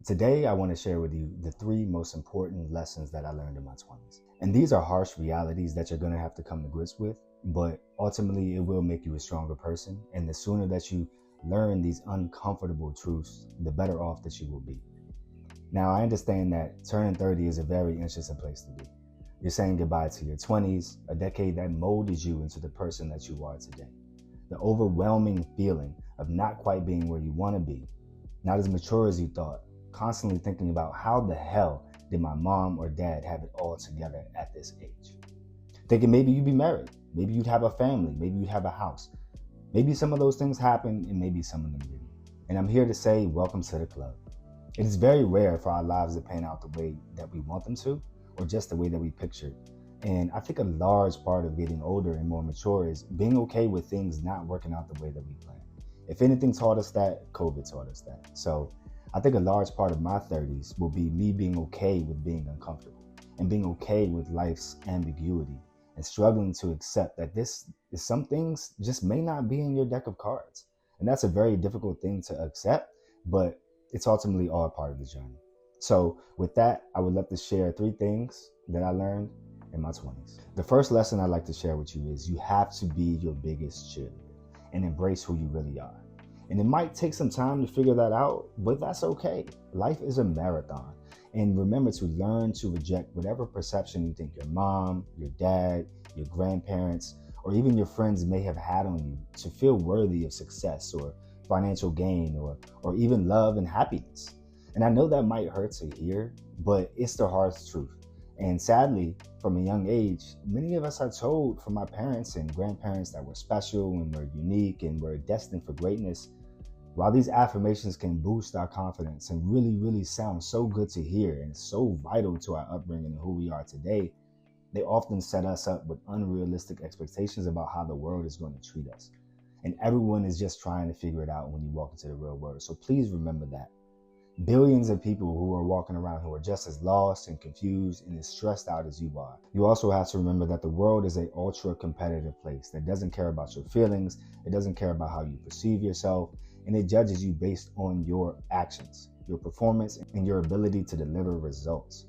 Today, I want to share with you the 3 most important lessons that I learned in my 20s. And these are harsh realities that you're going to have to come to grips with, but ultimately it will make you a stronger person. And the sooner that you learn these uncomfortable truths, the better off that you will be. Now, I understand that turning 30 is a very interesting place to be. You're saying goodbye to your 20s, a decade that molded you into the person that you are today. The overwhelming feeling of not quite being where you want to be, not as mature as you thought, constantly thinking about how the hell did my mom or dad have it all together at this age. Thinking maybe you'd be married, maybe you'd have a family, maybe you'd have a house. Maybe some of those things happened and maybe some of them didn't. And I'm here to say, welcome to the club. It is very rare for our lives to pan out the way that we want them to, or just the way that we pictured. And I think a large part of getting older and more mature is being okay with things not working out the way that we planned. If anything taught us that, COVID taught us that. So I think a large part of my 30s will be me being okay with being uncomfortable and being okay with life's ambiguity and struggling to accept that some things just may not be in your deck of cards. And that's a very difficult thing to accept, but it's ultimately all part of the journey. So with that, I would love to share 3 things that I learned in my 20s. The first lesson I'd like to share with you is you have to be your biggest cheerleader and embrace who you really are. And it might take some time to figure that out, but that's okay. Life is a marathon. And remember to learn to reject whatever perception you think your mom, your dad, your grandparents, or even your friends may have had on you to feel worthy of success or financial gain or even love and happiness. And I know that might hurt to hear, but it's the hard truth. And sadly, from a young age, many of us are told from our parents and grandparents that we're special and we're unique and we're destined for greatness. While these affirmations can boost our confidence and really sound so good to hear and so vital to our upbringing and who we are today, they often set us up with unrealistic expectations about how the world is going to treat us. And everyone is just trying to figure it out when you walk into the real world. So please remember that. Billions of people who are walking around who are just as lost and confused and as stressed out as you are. You also have to remember that the world is an ultra competitive place that doesn't care about your feelings. It doesn't care about how you perceive yourself. And it judges you based on your actions, your performance, and your ability to deliver results.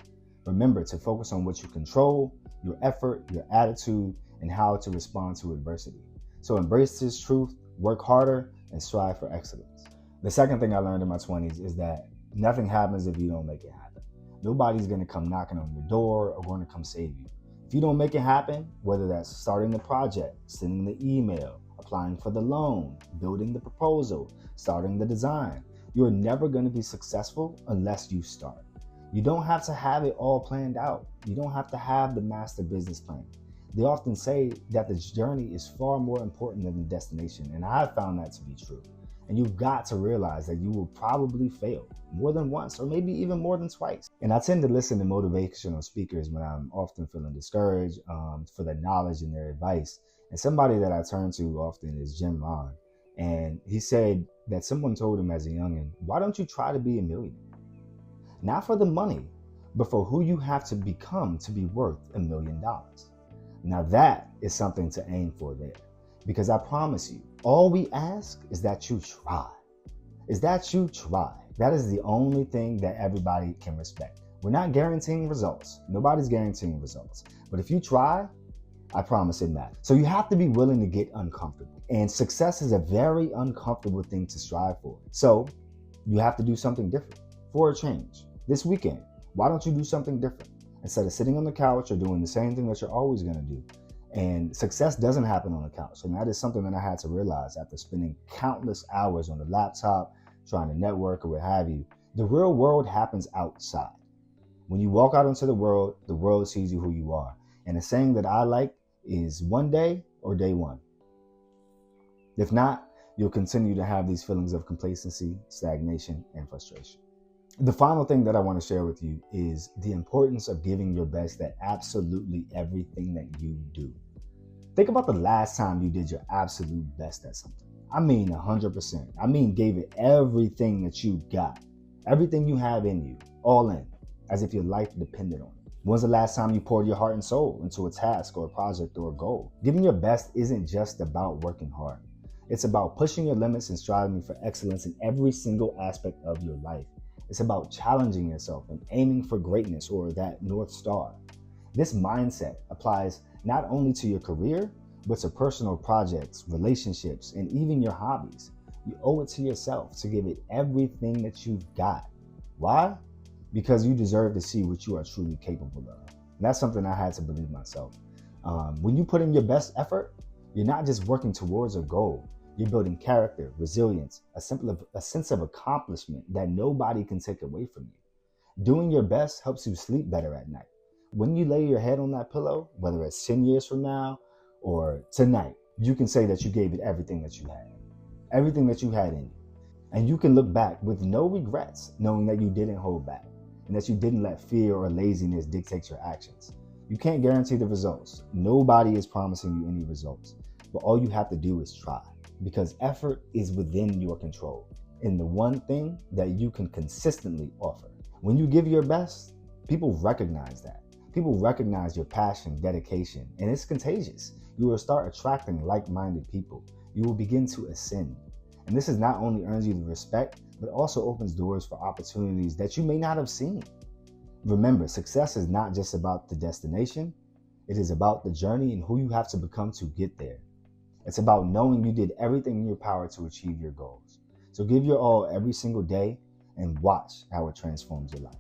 Remember to focus on what you control, your effort, your attitude, and how to respond to adversity. So embrace this truth, work harder, and strive for excellence. The second thing I learned in my 20s is that nothing happens if you don't make it happen. Nobody's going to come knocking on your door or going to come save you. If you don't make it happen, whether that's starting the project, sending the email, applying for the loan, building the proposal, starting the design, you're never going to be successful unless you start. You don't have to have it all planned out. You don't have to have the master business plan. They often say that the journey is far more important than the destination, and I've found that to be true. And you've got to realize that you will probably fail more than once or maybe even more than twice. And I tend to listen to motivational speakers when I'm often feeling discouraged for their knowledge and their advice. And somebody that I turn to often is Jim Rohn. And he said that someone told him as a youngin', why don't you try to be a millionaire? Not for the money, but for who you have to become to be worth $1 million. Now that is something to aim for there. Because I promise you, all we ask is that you try. That is the only thing that everybody can respect. We're not guaranteeing results. Nobody's guaranteeing results. But if you try, I promise it matters. So you have to be willing to get uncomfortable. And success is a very uncomfortable thing to strive for. So you have to do something different for a change. This weekend, why don't you do something different? Instead of sitting on the couch or doing the same thing that you're always going to do. And success doesn't happen on the couch. And that is something that I had to realize after spending countless hours on the laptop, trying to network or what have you. The real world happens outside. When you walk out into the world sees you who you are. And the saying that I like is one day or day one. If not, you'll continue to have these feelings of complacency, stagnation, and frustration. The final thing that I want to share with you is the importance of giving your best at absolutely everything that you do. Think about the last time you did your absolute best at something. I mean 100%. I mean gave it everything that you got. Everything you have in you. All in. As if your life depended on it. When's the last time you poured your heart and soul into a task or a project or a goal? Giving your best isn't just about working hard. It's about pushing your limits and striving for excellence in every single aspect of your life. It's about challenging yourself and aiming for greatness or that North Star. This mindset applies not only to your career, but to personal projects, relationships, and even your hobbies. You owe it to yourself to give it everything that you've got. Why? Because you deserve to see what you are truly capable of. And that's something I had to believe myself. When you put in your best effort, you're not just working towards a goal. You're building character, resilience, a sense of accomplishment that nobody can take away from you. Doing your best helps you sleep better at night. When you lay your head on that pillow, whether it's 10 years from now or tonight, you can say that you gave it everything that you had in you. And you can look back with no regrets, knowing that you didn't hold back and that you didn't let fear or laziness dictate your actions. You can't guarantee the results. Nobody is promising you any results, but all you have to do is try, because effort is within your control and the one thing that you can consistently offer. When you give your best, people recognize that. People recognize your passion, dedication, and it's contagious. You will start attracting like-minded people. You will begin to ascend. And this is not only earns you the respect, but also opens doors for opportunities that you may not have seen. Remember, success is not just about the destination. It is about the journey and who you have to become to get there. It's about knowing you did everything in your power to achieve your goals. So give your all every single day and watch how it transforms your life.